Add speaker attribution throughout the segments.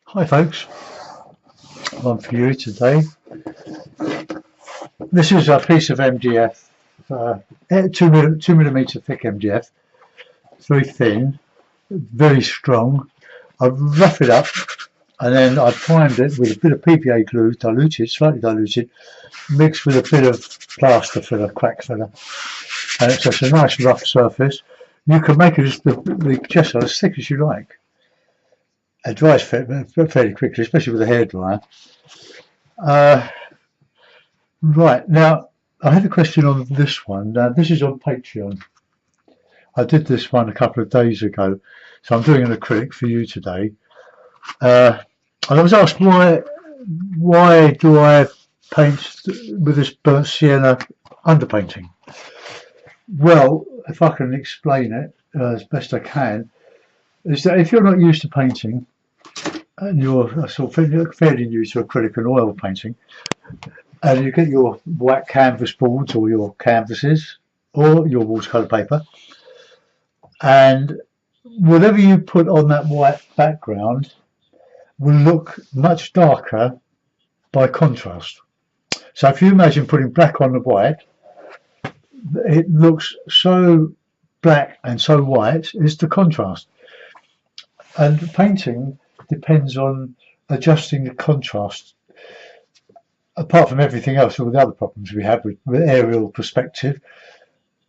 Speaker 1: Hi folks, one for you today. This is a piece of MDF, 2mm thick MDF, very thin, very strong. I rough it up and then I primed it with a bit of PVA glue, diluted, slightly diluted, mixed with a bit of plaster filler, crack filler, and it's just a nice rough surface. You can make it the gesso as thick as you like. It dries fairly quickly, especially with a hairdryer. Right, now I had a question on this one. Now this is on Patreon. I did this one a couple of days ago, so I'm doing an acrylic for you today. And I was asked why do I paint with this burnt sienna underpainting? Well, if I can explain it as best I can, is that if you're not used to painting and you're sort of fairly new to acrylic and oil painting, and you get your white canvas boards or your canvases or your watercolour paper, and whatever you put on that white background will look much darker by contrast. So if you imagine putting black on the white, it looks so black and so white, it's the contrast. And painting depends on adjusting the contrast, apart from everything else, all the other problems we have with aerial perspective.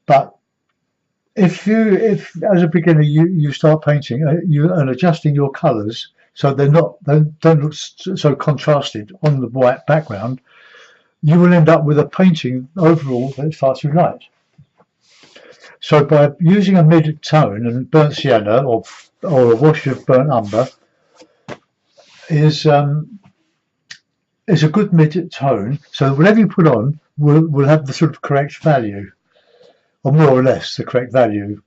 Speaker 1: But if as a beginner you start painting and adjusting your colours so they don't look so contrasted on the white background, you will end up with a painting overall that's far too light. So by using a mid-tone, and burnt sienna or a wash of burnt umber is a good mid-tone, so whatever you put on will have the sort of correct value, or more or less the correct value.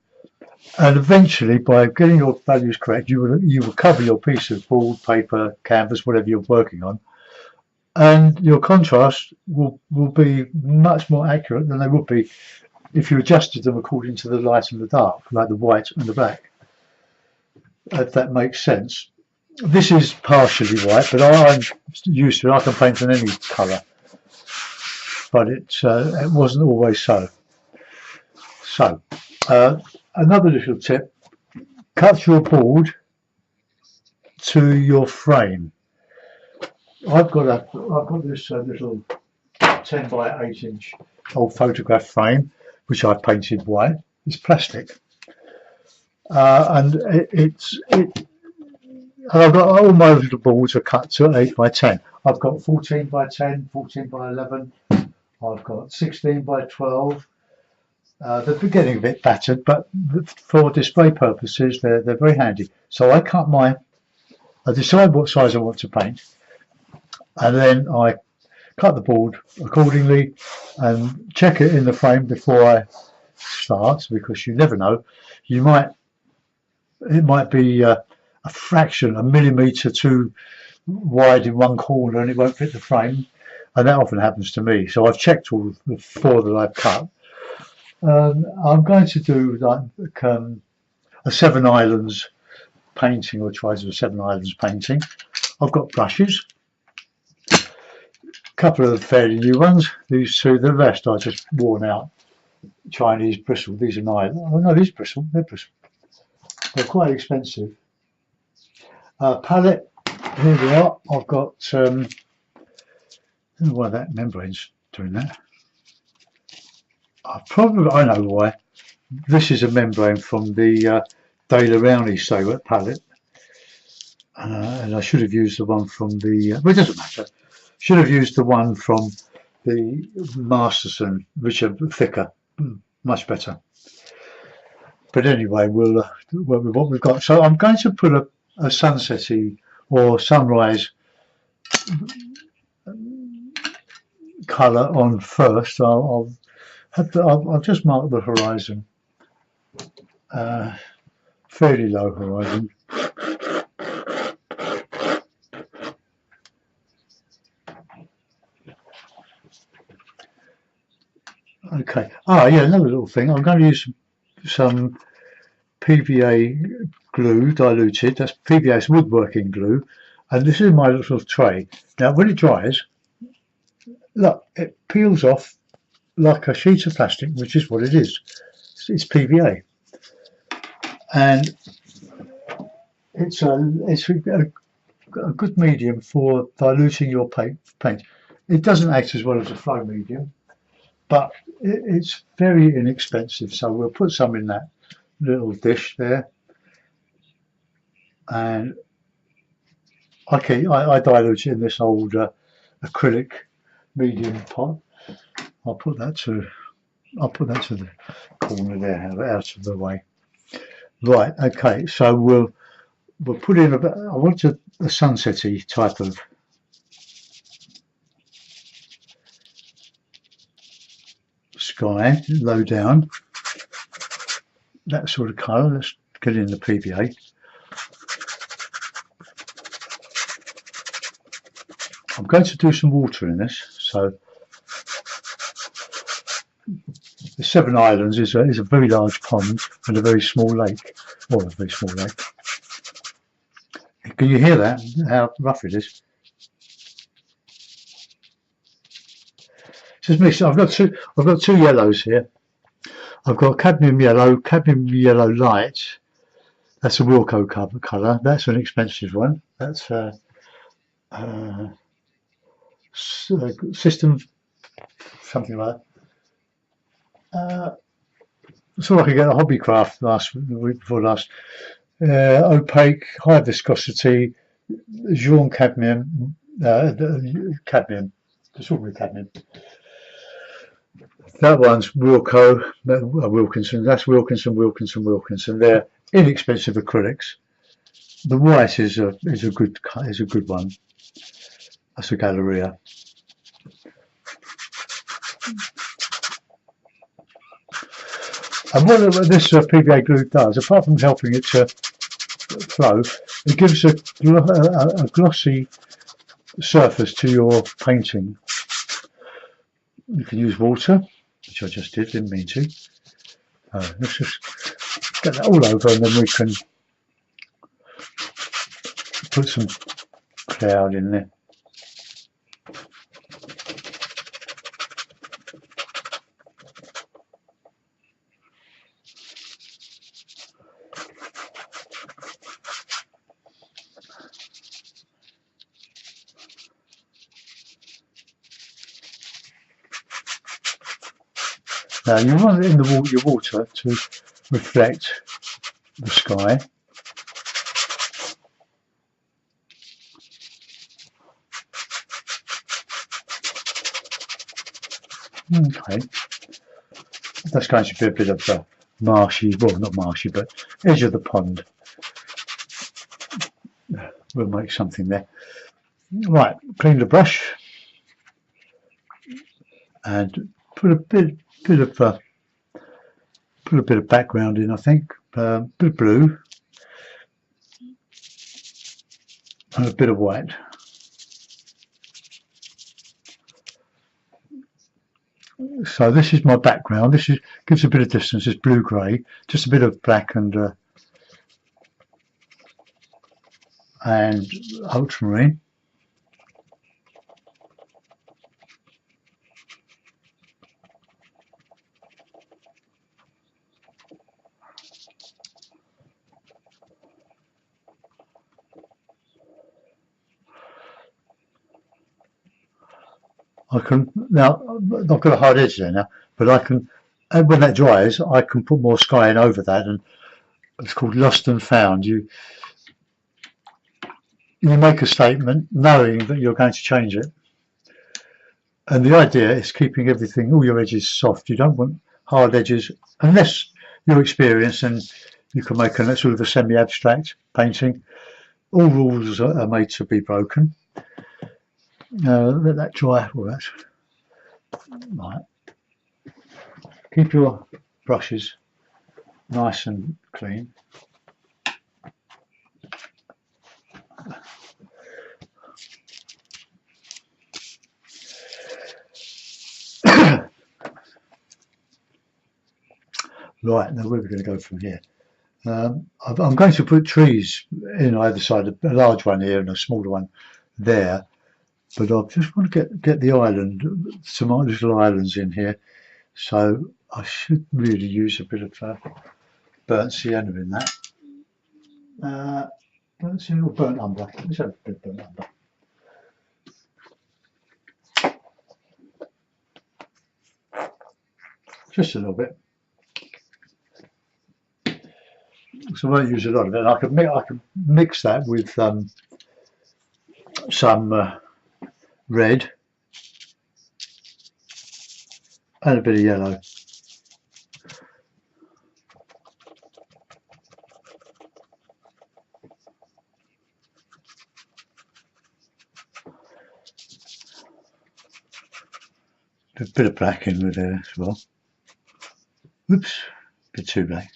Speaker 1: And eventually, by getting your values correct, you will cover your piece of board, paper, canvas, whatever you're working on, and your contrast will be much more accurate than they would be if you adjusted them according to the light and the dark, like the white and the black. If that makes sense. This is partially white, but I'm used to it. I can paint in any colour, but it wasn't always so. So, another little tip: cut your board to your frame. I've got this little 10 by 8 inch old photograph frame, which I've painted white. It's plastic, and I've got all my little boards are cut to 8 by 10. I've got 14 by 10, 14 by 11. I've got 16 by 12. They're getting a bit battered, but for display purposes, they're very handy. So I decide what size I want to paint, and then I cut the board accordingly and check it in the frame before I start, because you never know. It might be a fraction, a millimetre too wide in one corner and it won't fit the frame, and that often happens to me. So I've checked all the 4 that I've cut. I'm going to do like a Seven Islands painting, or try to do a Seven Islands painting. I've got brushes, a couple of fairly new ones. These two, the rest are just worn out Chinese bristle. These are nice. Oh no, these bristle, they're bristle. They're quite expensive. Palette, here we are. I've got, I don't know why that membrane's doing that. I know why. This is a membrane from the De La Rowney Stewart palette. And I should have used the one from the, well, it doesn't matter. Should have used the one from the Masterson, which are thicker, much better. But anyway, we'll work with what we've got. So I'm going to put a sunsetty or sunrise colour on first. I'll just mark the horizon, fairly low horizon. Okay. Yeah, another little thing. I'm going to use some PVA glue diluted. That's PVA, it's woodworking glue, And this is my little tray. Now when it dries, look, it peels off like a sheet of plastic, which is what it is. It's PVA, and it's a good medium for diluting your paint. It doesn't act as well as a flow medium, but it's very inexpensive. So we'll put some in that little dish there, and I dilute it in this old acrylic medium pot. I'll put that to the corner there, out of the way. Right, okay, so we'll put in I want a sunsetty type of sky, low down, that sort of colour. Let's get in the PVA. I'm going to do some water in this. So the Seven Islands is a very large pond and a very small lake, or a very small lake. Can you hear that? How rough it is. Just mix. I've got two yellows here. I've got cadmium yellow light. That's a Wilco colour. That's an expensive one. That's system something like that. So I could get a Hobbycraft the week before last. Opaque, high viscosity, jaune cadmium, cadmium. It's all cadmium. That one's Wilco, Wilkinson. That's Wilkinson. They're inexpensive acrylics. The white is a good one. That's a Galleria. And what this PVA glue does, apart from helping it to flow, it gives a glossy surface to your painting. You can use water, which I just didn't mean to. Let's just get that all over, and then we can put some cloud in there. Now you want it in your water to reflect the sky. Okay, that's going to be a bit of a marshy, well not marshy, but edge of the pond. We'll make something there. Right, clean the brush and put a bit of background in. I think a bit of blue and a bit of white. So this is my background. This gives a bit of distance. It's blue-grey, just a bit of black and ultramarine. I can now. I've got a hard edge there now, but I can. And when that dries, I can put more sky in over that, and it's called lost and found. You make a statement knowing that you're going to change it, and the idea is keeping everything, all your edges soft. You don't want hard edges unless you're experienced and you can make a sort of a semi-abstract painting. All rules are made to be broken. Let that dry. Well, that's right. Keep your brushes nice and clean. Right, now where are we going to go from here? I'm going to put trees in either side, a large one here and a smaller one there. But I just want to get the island, some little islands in here. So I should really use a bit of burnt sienna in that. Burnt sienna or burnt umber? Let's have a bit of burnt umber. Just a little bit. So I won't use a lot of it. I can mix that with some red and a bit of yellow. A bit of black in with there as well. Oops, a bit too black.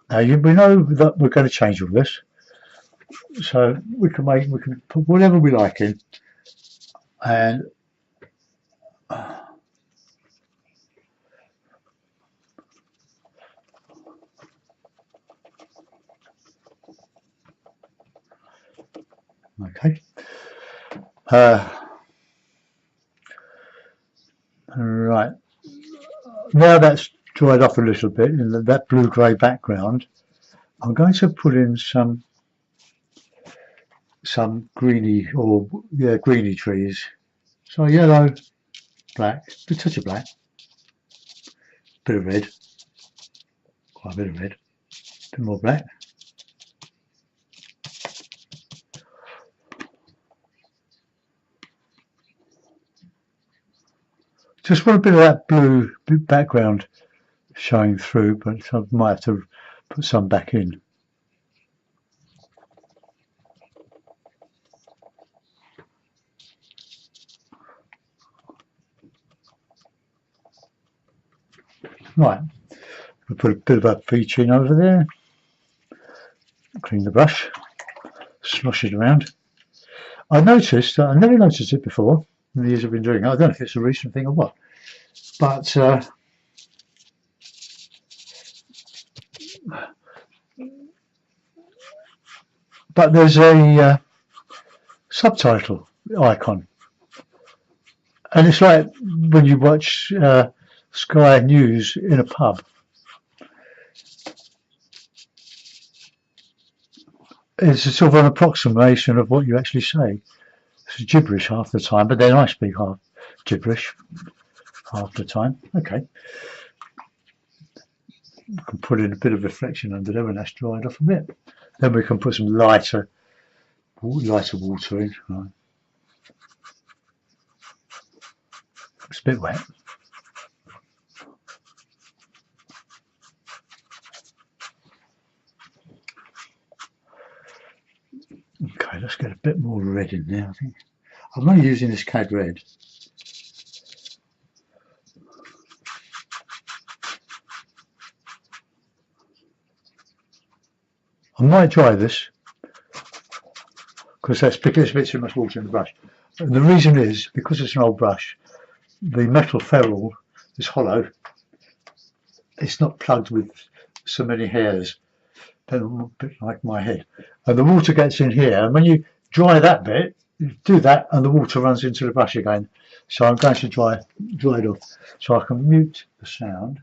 Speaker 1: Now we know that we're going to change all this, so we can put whatever we like in, and okay. Right, now that's dried off a little bit in that blue-grey background. I'm going to put in some greeny greeny trees. So yellow, black, a touch of black, bit of red, quite a bit of red, a bit more black. Just want a bit of that blue background showing through, but I might have to put some back in. Right, we'll put a bit of a peach in over there. Clean the brush, slosh it around. I noticed that I never noticed it before in the years I've been doing it. I don't know if it's a recent thing or what, but there's a subtitle icon, and it's like when you watch Sky News in a pub. It's a sort of an approximation of what you actually say. It's gibberish half the time, but then I speak half gibberish half the time. Okay. We can put in a bit of reflection under there when that's dried off a bit. Then we can put some lighter water in. Right. It's a bit wet. Okay, let's get a bit more red in there, I think. I'm only using this cad red. I might dry this because there's a bit too much water in the brush. And the reason is because it's an old brush, the metal ferrule is hollow. It's not plugged with so many hairs, a bit like my head. And the water gets in here, and when you dry that bit, you do that, and the water runs into the brush again. So I'm going to dry it off, so I can mute the sound.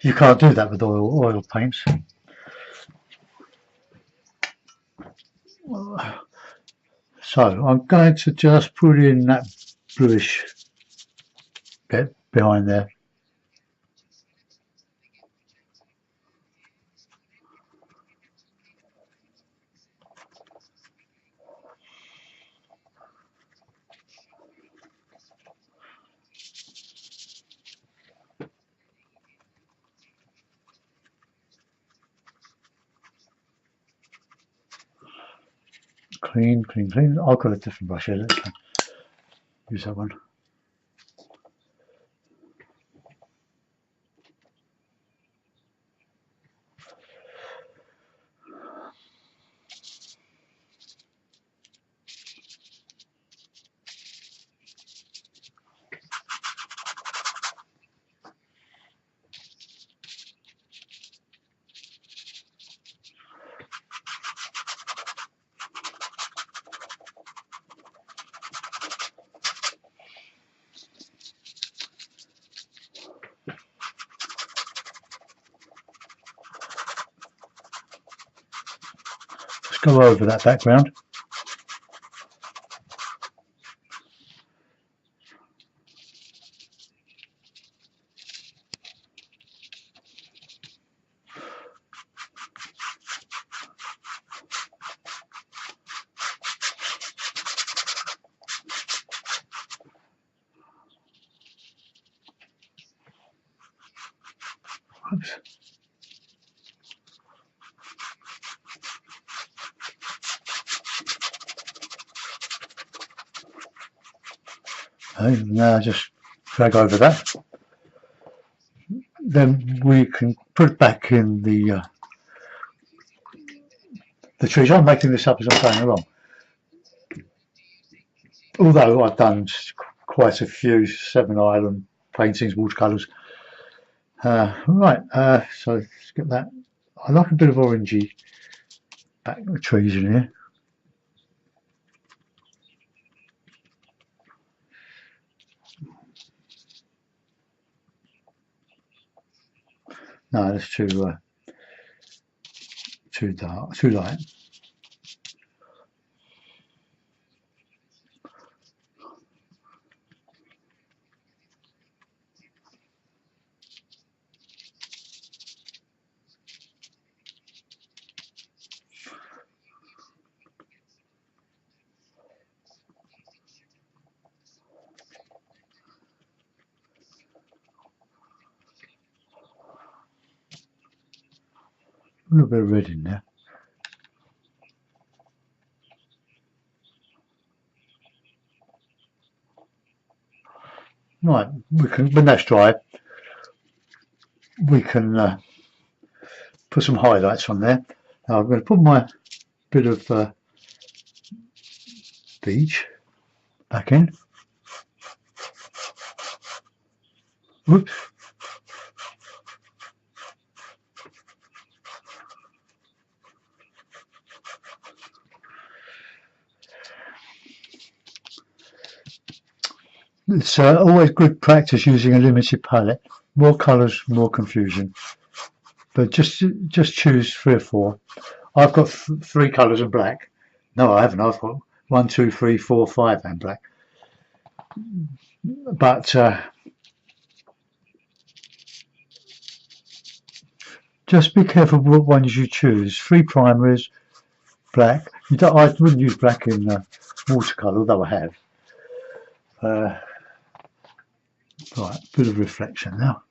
Speaker 1: You can't do that with oil paints. So I'm going to just put in that bluish bit behind there. Clean, clean, clean. I've got a different brush here. Let's use that one. Just go over that background. Oops. Okay, now just drag over that. Then we can put it back in the trees. I'm making this up as I'm going along. Although I've done quite a few 7 Island paintings, watercolours. Right, so let's get that. I like a bit of orangey back the trees in here. No, that's too dark, too light. A little bit of red in there. Right, we can, when that's dry, we can put some highlights on there. Now I'm going to put my bit of beach back in. Whoops. It's always good practice using a limited palette. More colours, more confusion. But just choose 3 or 4. I've got 3 colours and black. No, I haven't. I've got 1, 2, 3, 4, 5 and black. But just be careful what ones you choose. 3 primaries, black. I wouldn't use black in watercolour, although I have. Right, bit of reflection now.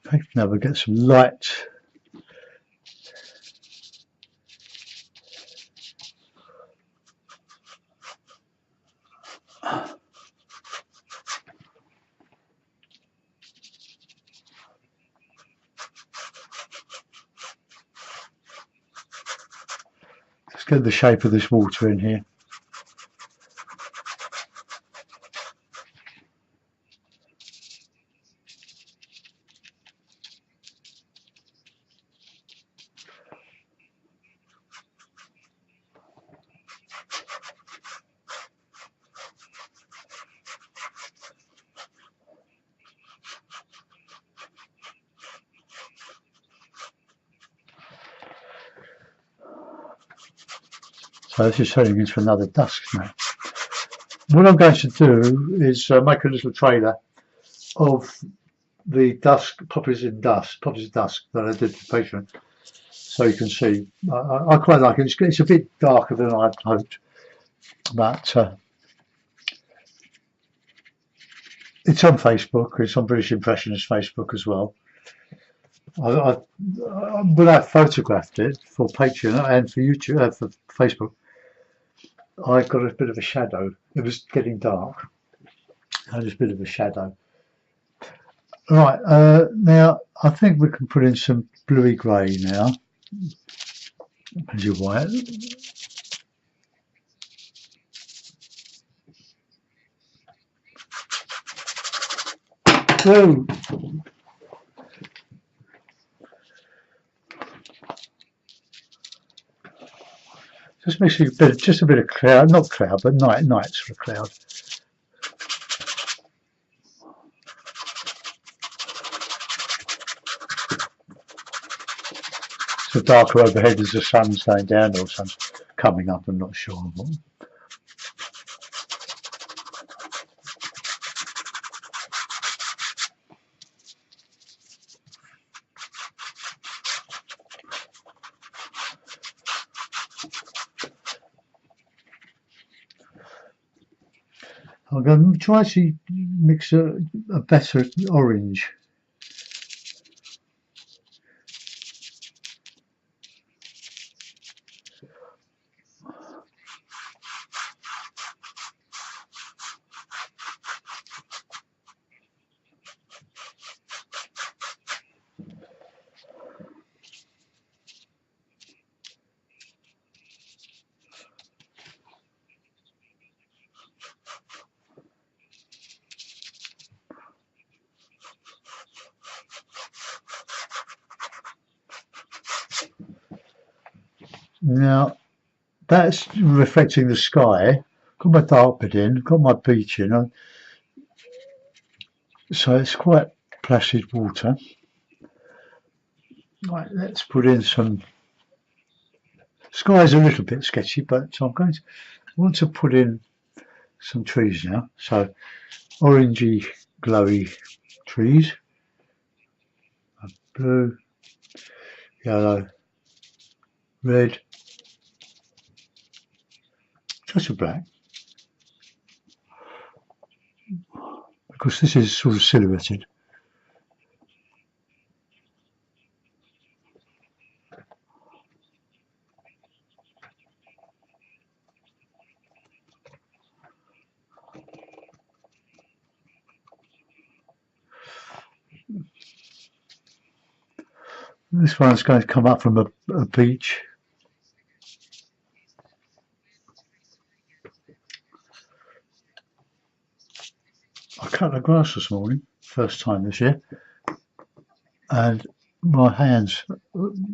Speaker 1: Okay, now we'll get some light. Let's get the shape of this water in here. So this is turning into another dusk now. What I'm going to do is make a little trailer of the Dusk Poppies of Dusk that I did for Patreon, so you can see. I quite like it. It's a bit darker than I'd hoped, but It's on Facebook. It's on British Impressionist Facebook as well. When I photographed it for Patreon and for YouTube, for Facebook, I got a bit of a shadow. It was getting dark. I had a bit of a shadow. Right, now I think we can put in some bluey grey now as your white. Whoa. Just mixing just a bit of cloud, not cloud, but night sort of cloud. So darker overhead as the sun's going down or sun's coming up. I'm not sure what. I'm going to try to mix a better orange. Now that's reflecting the sky. Got my dark bit in, got my beach in, so it's quite placid water. Right, let's put in some. Sky's a little bit sketchy, but I'm going to want to put in some trees now. So orangey, glowy trees. Blue, yellow, red, just a black. Because this is sort of silhouetted. This one's going to come up from a beach. I cut the grass this morning, first time this year, and my hands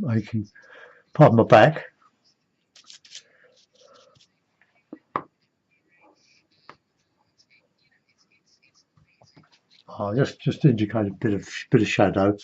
Speaker 1: aching, pardon my back. Oh, just indicate a bit of shadow.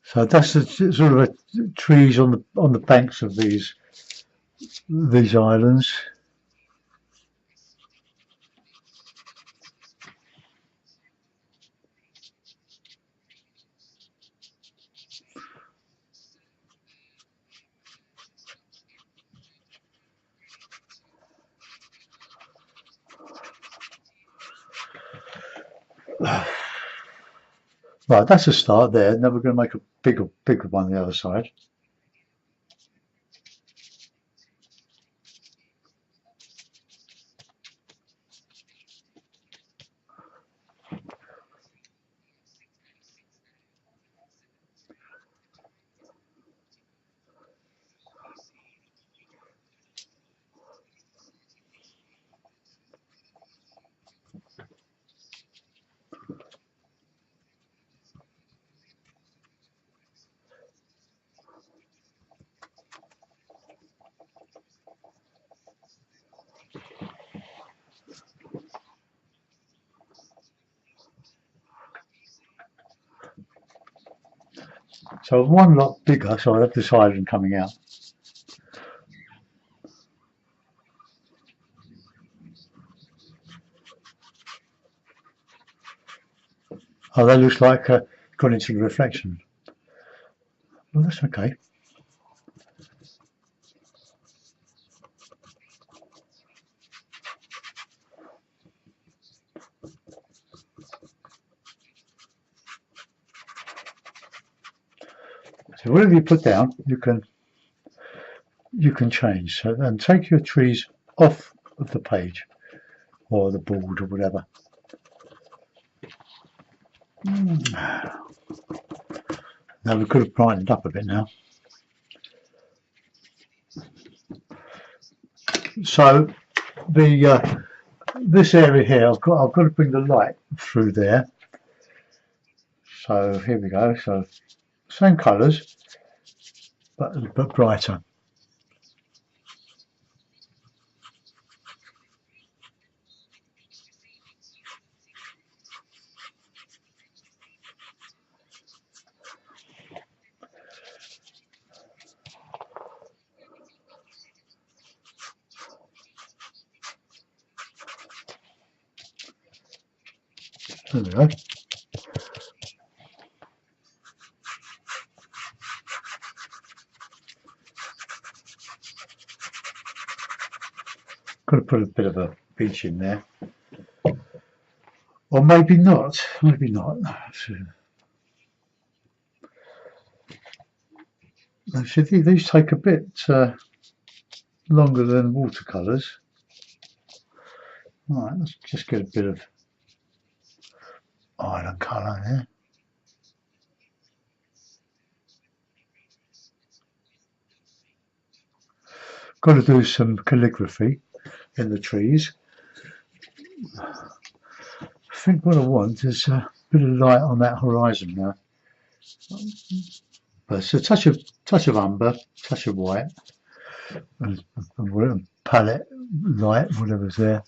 Speaker 1: So that's the sort of trees on the banks of these islands. Right, that's a start there. Now we're going to make a bigger one on the other side. So one lot bigger, so I have this island coming out. Oh, that looks like gone into the reflection. Well, that's okay. So whatever you put down, you can change. So and take your trees off of the page or the board or whatever. Now we could have brightened up a bit now. So the this area here, I've got to bring the light through there. So here we go. So same colours, but brighter. There we go. Could have put a bit of a beach in there, or maybe not. Maybe not. So these take a bit longer than watercolours. Right, let's just get a bit of island colour there. Got to do some calligraphy in the trees. I think what I want is a bit of light on that horizon now. But it's a touch of umber, touch of white, and palette light, whatever's there.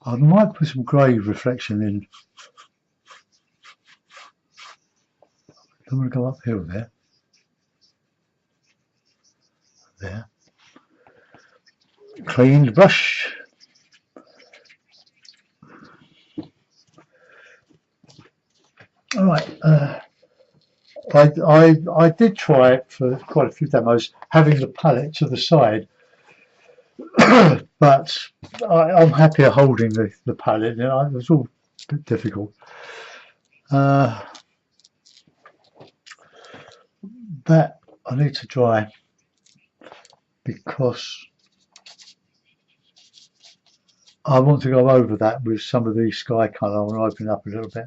Speaker 1: I might put some grey reflection in. Don't want to go uphill there. There. Cleaned brush. All right. I did try it for quite a few demos, having the palette to the side, but I'm happier holding the palette. You know, it was all a bit difficult. That I need to dry because I want to go over that with some of the sky colour. I want to open it up a little bit.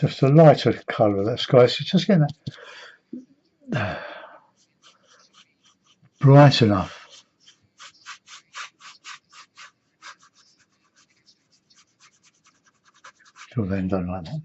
Speaker 1: Just a lighter colour of that sky. So just getting that bright enough. Till then, don't like that.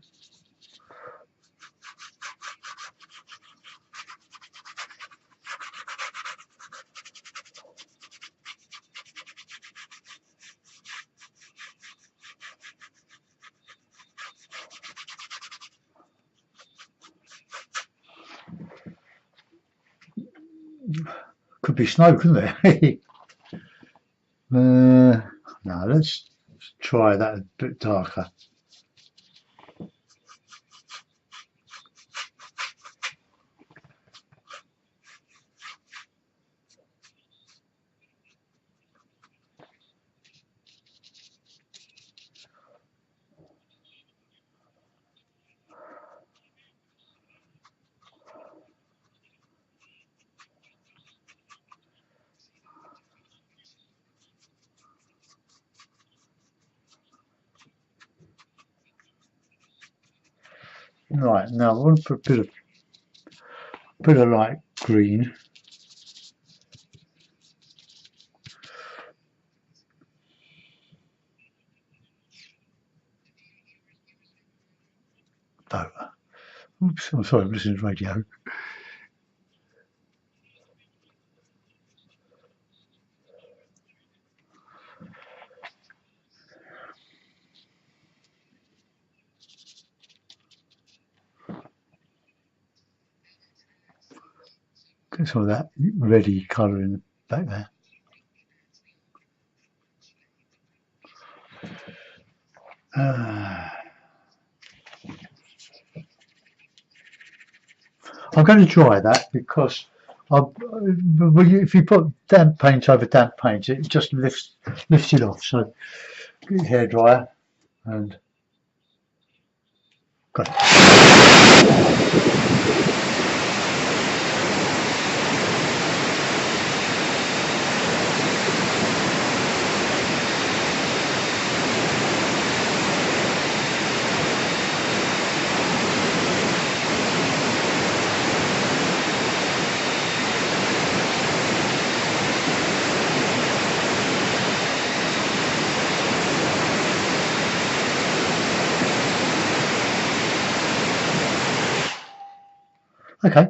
Speaker 1: Could be snow, couldn't it? No, let's try that a bit darker. Right, now I want to put a bit of light green. Oh, oops, I'm sorry, I'm listening to radio. Get some of that reddy colour in the back there. I'm going to dry that because if you put damp paint over damp paint, it just lifts it off. So get your hairdryer and got it. Okay.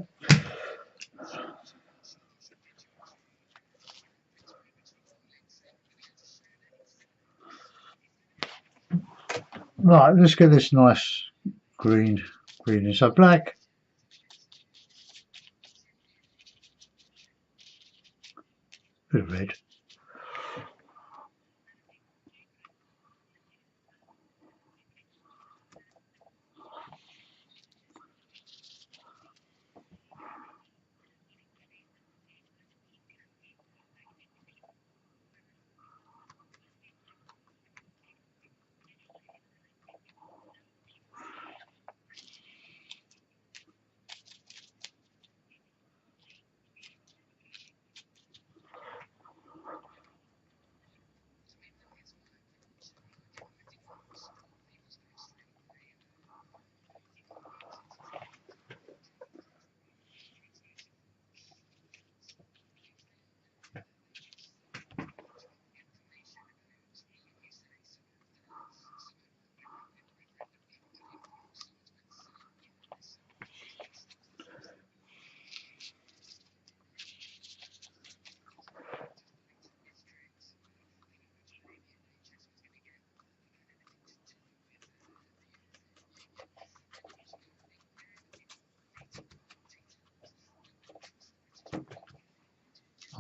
Speaker 1: Right, let's get this nice green in. So black, bit of red.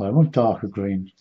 Speaker 1: I want darker green.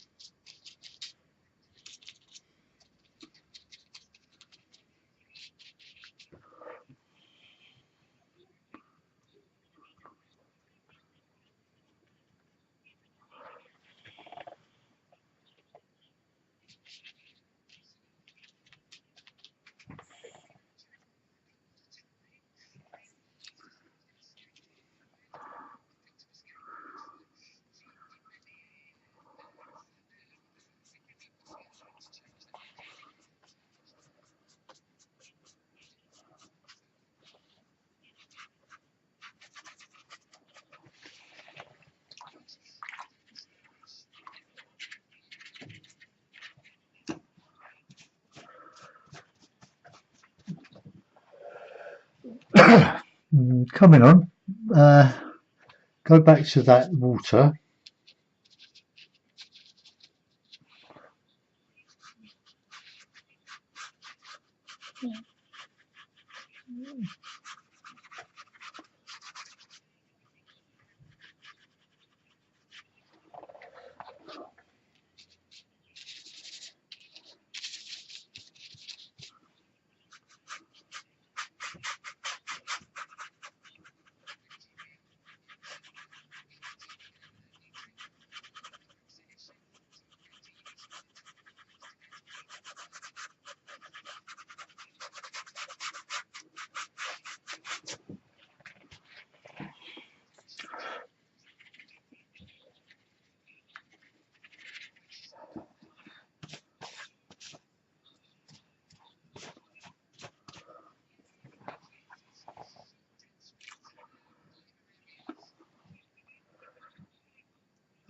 Speaker 1: Coming on, go back to that water.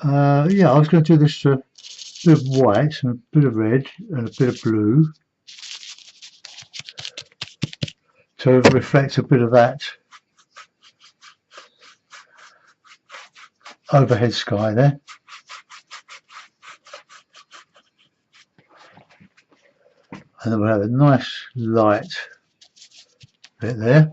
Speaker 1: Yeah, I was going to do this bit of white and a bit of red and a bit of blue to reflect a bit of that overhead sky there. And then we'll have a nice light bit there.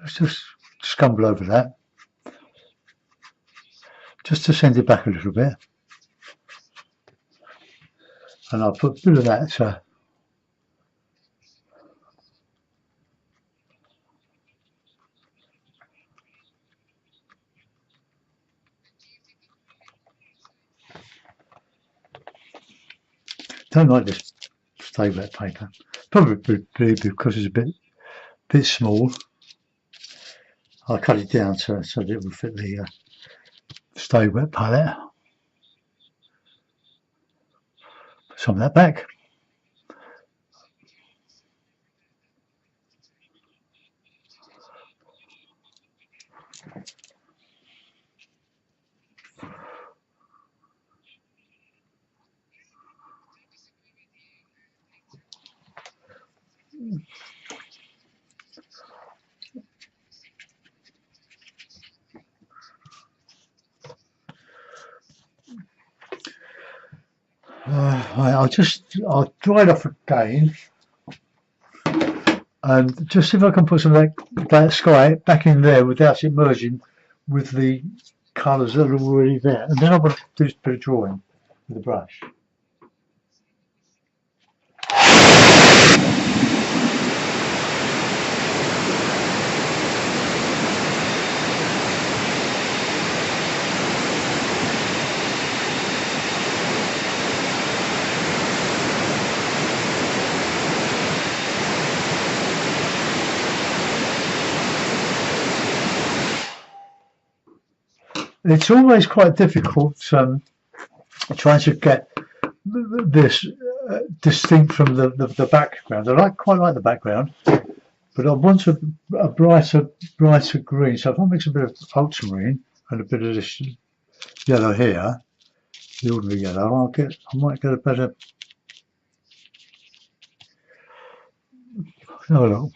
Speaker 1: Let's just scumble over that, just to send it back a little bit. And I'll put a bit of that don't like this stay wet paper. Probably because it's a bit small. I'll cut it down so that it will fit the stay wet palette. Put some of that back. I'll dry it off again and just see if I can put some of that sky back in there without it merging with the colours that are already there. And then I'm going to do this bit of drawing with the brush. It's always quite difficult trying to get this distinct from the background. Quite like the background, but I want a brighter green. So if I mix a bit of ultramarine and a bit of this yellow here, the ordinary yellow, I might get a better. Oh no.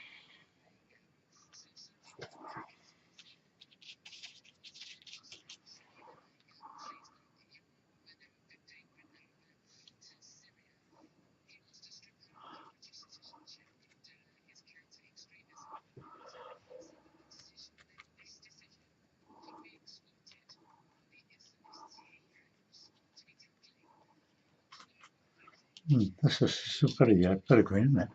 Speaker 1: That's a better green, isn't it?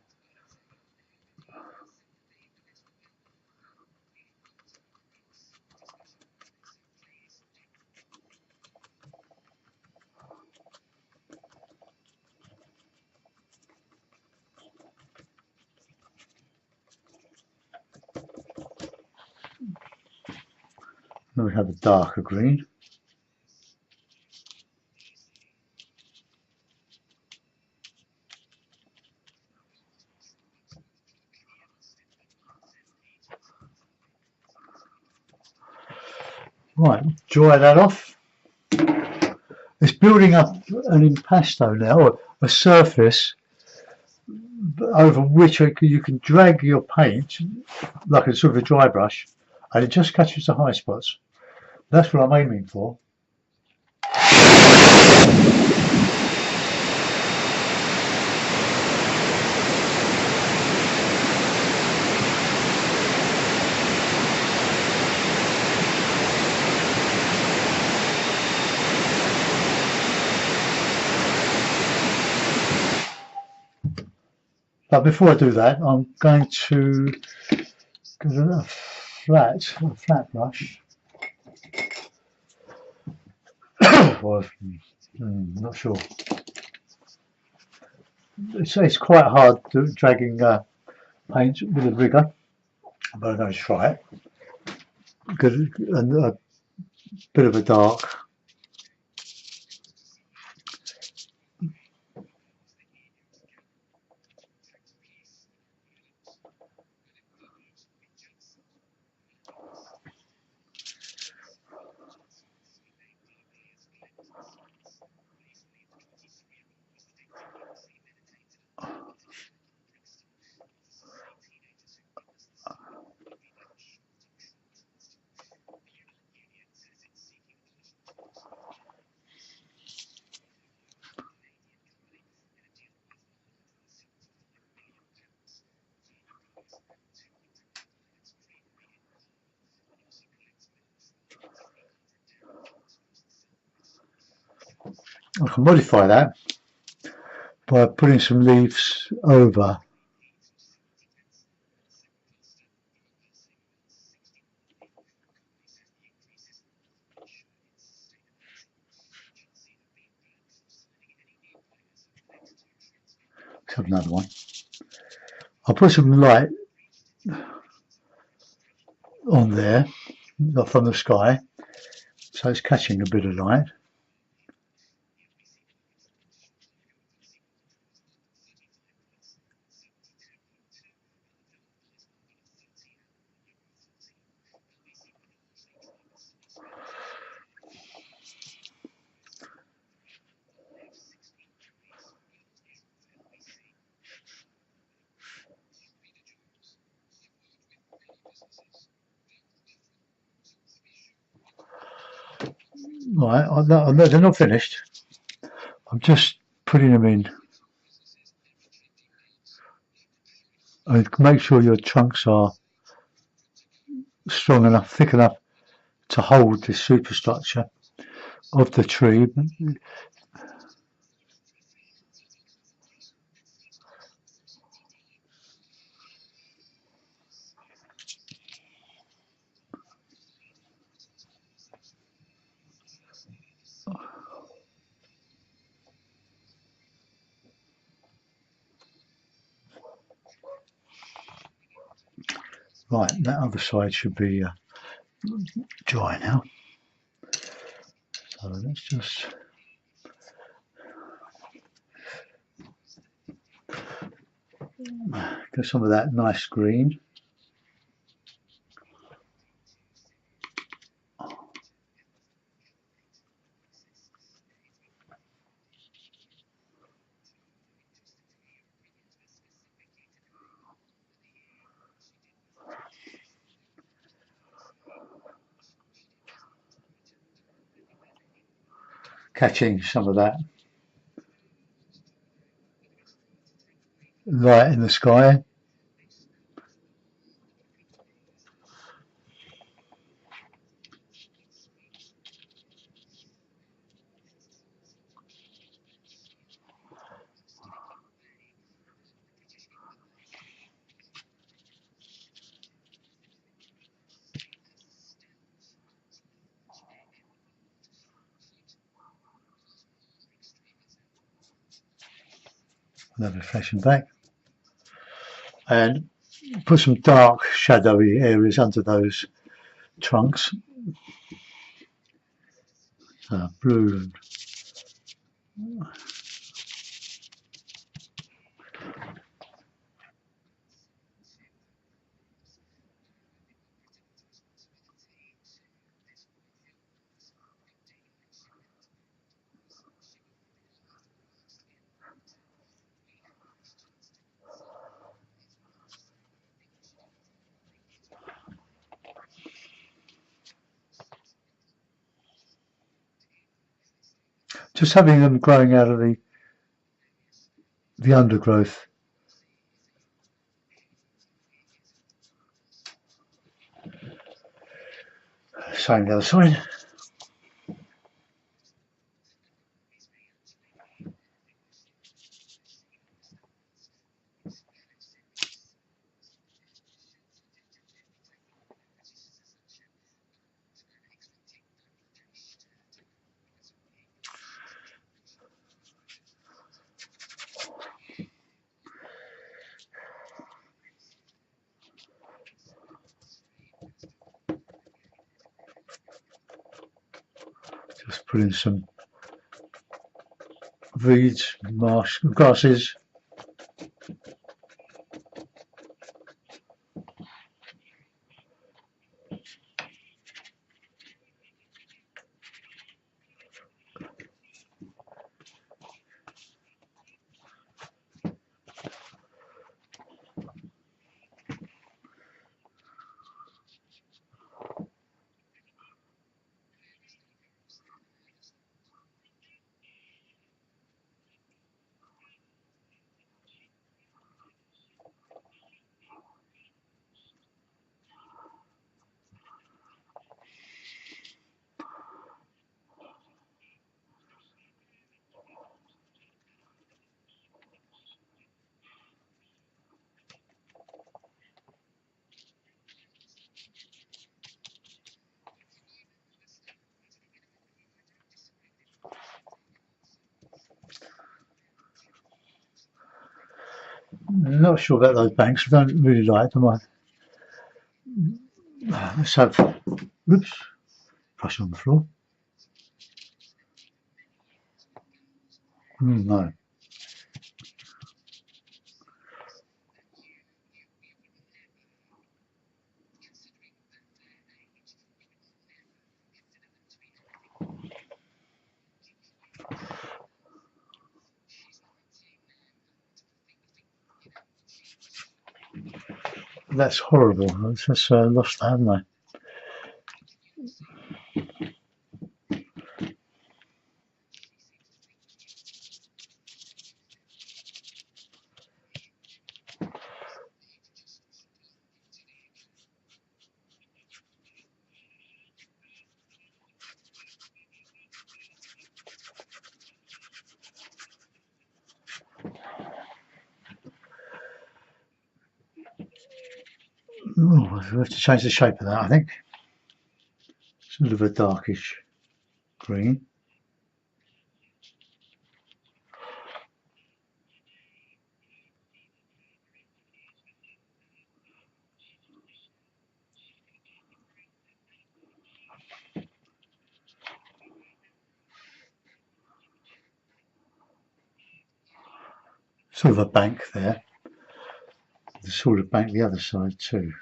Speaker 1: Then we have a darker green. Right, dry that off. It's building up an impasto now, or a surface over which you can drag your paint like a sort of a dry brush, and it just catches the high spots. That's what I'm aiming for. But before I do that, I'm going to get a flat brush. Well, not sure. it's quite hard dragging paint with a rigger, but I'm going to try it. Good, and a bit of a dark. I can modify that by putting some leaves over. Let's have another one. I'll put some light on there from the sky, so it's catching a bit of light. Right, they're not finished. I'm just putting them in. And make sure your trunks are strong enough, thick enough to hold the superstructure of the tree. Right, that other side should be dry now. So let's just get some of that nice green. Catching some of that light in the sky. Another flashing back. And put some dark shadowy areas under those trunks. Blue. Just having them growing out of the undergrowth. Same the other side. put in some reeds, marsh, grasses. I'm not sure about those banks. I don't really like them. Let's have, oops, brush on the floor. No. That's horrible. I've just lost that, haven't I? Oh, we have to change the shape of that, I think. Sort of a darkish green. Sort of a bank there. The sort of bank the other side too.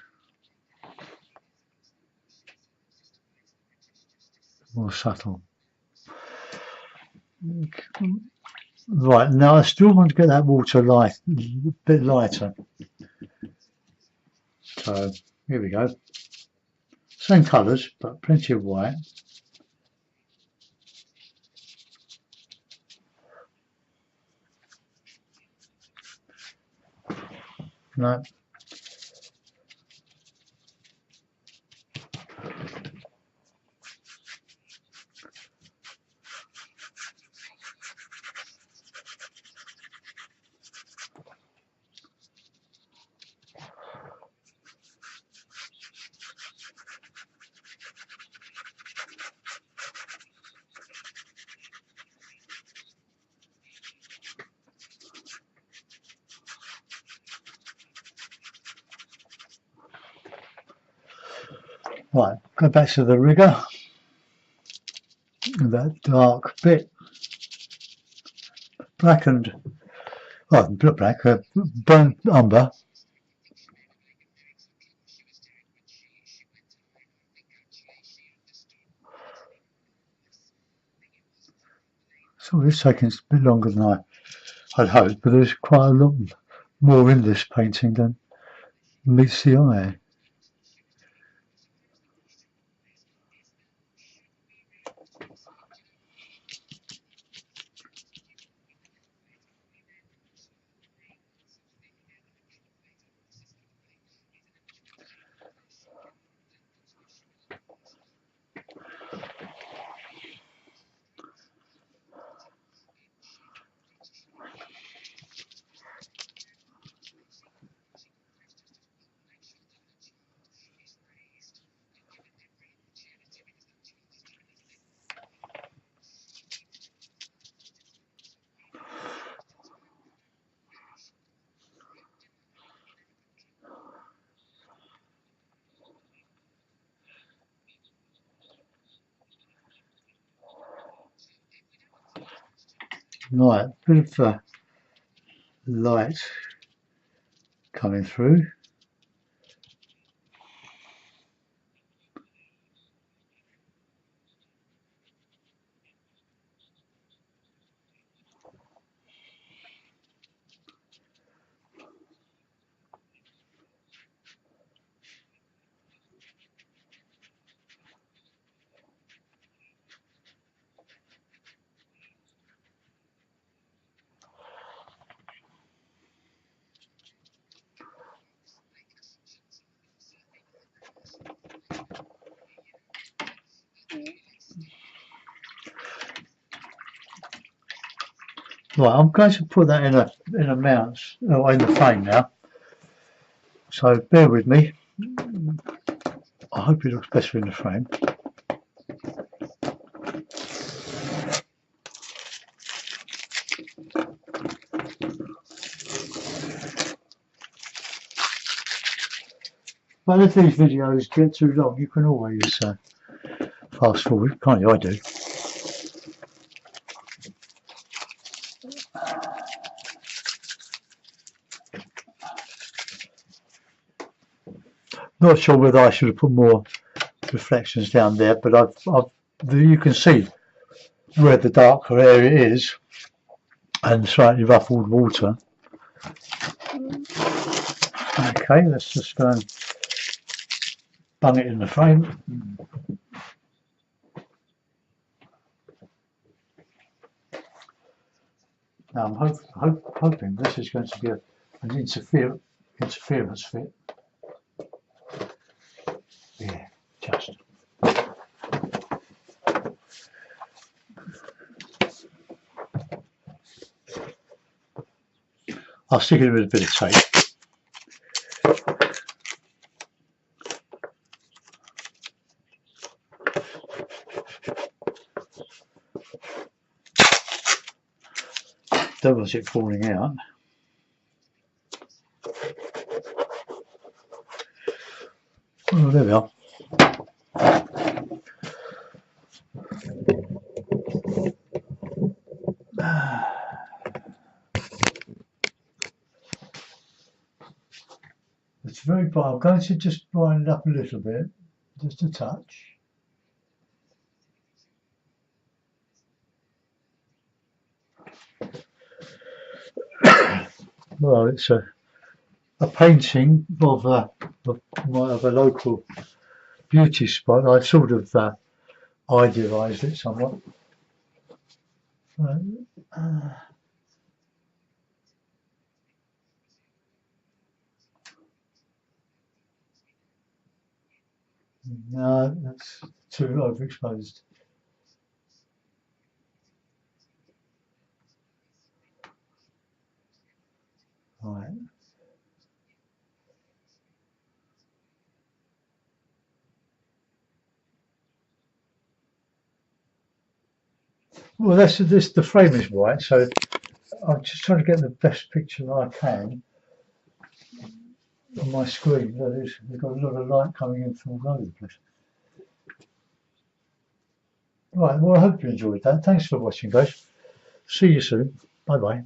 Speaker 1: More subtle. Right, now I still want to get that water light, a bit lighter. So here we go. Same colours, but plenty of white. No. Right, go back to the rigger. That dark bit. Blackened, well, black, burnt umber. So it's taking a bit longer than I'd hoped, but there's quite a lot more in this painting than meets the eye. Right, bit of light coming through. Right, I'm going to put that in a mount, in the frame now. So bear with me. I hope it looks better in the frame. But if these videos get too long, you can always fast forward, can't you? I do. Not sure whether I should have put more reflections down there, but you can see where the darker area is and slightly ruffled water. Okay, let's just go and bung it in the frame. Now I'm hoping this is going to be an interference fit. Yeah, just. I'll stick it with a bit of tape. Don't want it falling out. Oh, there we are. It's very bright. I'm going to just brighten it up a little bit, just a touch. Well, it's a painting of a local beauty spot. I sort of idealised it somewhat. No, that's too overexposed. Right. Well, the frame is white, so I'm just trying to get the best picture that I can on my screen. That is, we've got a lot of light coming in from all over the place. Right, well, I hope you enjoyed that. Thanks for watching, guys. See you soon. Bye bye.